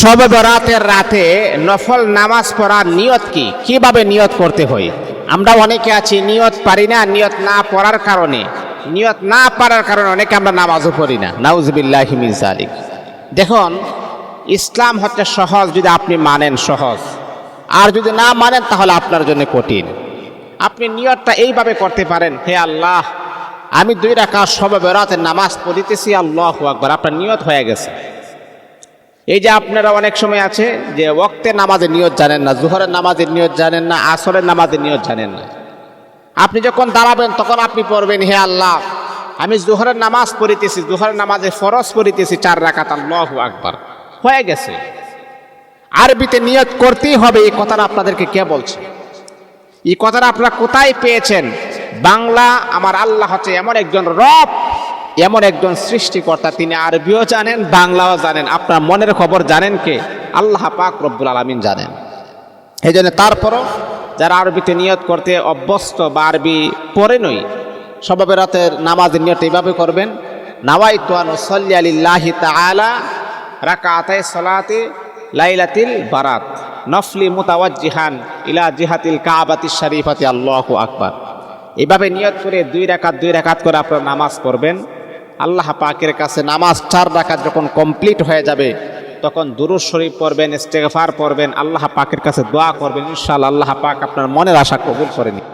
শবে বরাতের রাতে নফল নামাজ পড়ার নিয়ত কি, কিভাবে নিয়ত করতে হয়? আমরা অনেকে আছি নিয়ত পারি না, নিয়ত না পড়ার কারণে অনেকে আমরা নামাজও পড়ি না। নাউজুবিল্লাহি মিন যালিক। দেখুন, ইসলাম হচ্ছে সহজ, যদি আপনি মানেন সহজ, আর যদি না মানেন তাহলে আপনার জন্য কঠিন। আপনি নিয়তটা এইভাবে করতে পারেন, হে আল্লাহ, আমি 2 রাকাত শবে বরাতের নামাজ পড়িতেছি, আল্লাহু আকবার। আপনার নিয়ত হয়ে গেছে। এই যে আপনারা অনেক সময় আছে যে ওয়াক্তের নামাজের নিয়ত জানেন না, জোহরের নামাজের নিয়ত জানেন না, আসরের নামাজের নিয়ত জানেন না। আপনি যখন দাঁড়াবেন তখন আপনি পড়বেন, হে আল্লাহ, আমি জোহরের নামাজ পড়িতেছি, জোহরের নামাজে ফরজ পড়িতেছি 4 রাকাত, আল্লাহু আকবার। হয়ে গেছে। আরবিতে নিয়ত করতেই হবে, এই কথাটা আপনাদেরকে কে বলছে? এই কথাটা আপনারা কোথায় পেয়েছেন? বাংলা, আমার আল্লাহ হচ্ছে এমন একজন রব, এমন একজন সৃষ্টিকর্তা, তিনি আরবিও জানেন, বাংলাও জানেন। আপনার মনের খবর জানেন কে? আল্লাহ পাক রব্বুল আলামিন জানেন। এই জন্য তারপরও যারা আরবিতে নিয়ত করতে অভ্যস্ত বা আরবি পড়ে নই, শবে বরাতের নামাজের নিয়ত এইভাবে করবেন, নাওয়াইতু আন উসাল্লি লিল্লাহি তাআলা রাকাতাই সালাতি লাইলাতিল বারাত নফলি মুতাওয়াজ্জিহান ইলা জিহাতিল কাবাতিশ শরীফাতি, আল্লাহু আকবার। এইভাবে নিয়ত করে 2 রাকাত করে আপনারা নামাজ পড়বেন। আল্লাহ পাকের কাছে নামাজ 4 রাকাত যখন কমপ্লিট হয়ে যাবে তখন দুরূদ শরীফ পড়বেন, ইস্তেগফার পড়বেন, আল্লাহ পাকের কাছে দোয়া করবেন। ইনশাআল্লাহ আল্লাহ পাক আপনার মনের আশা কবুল করে নিন।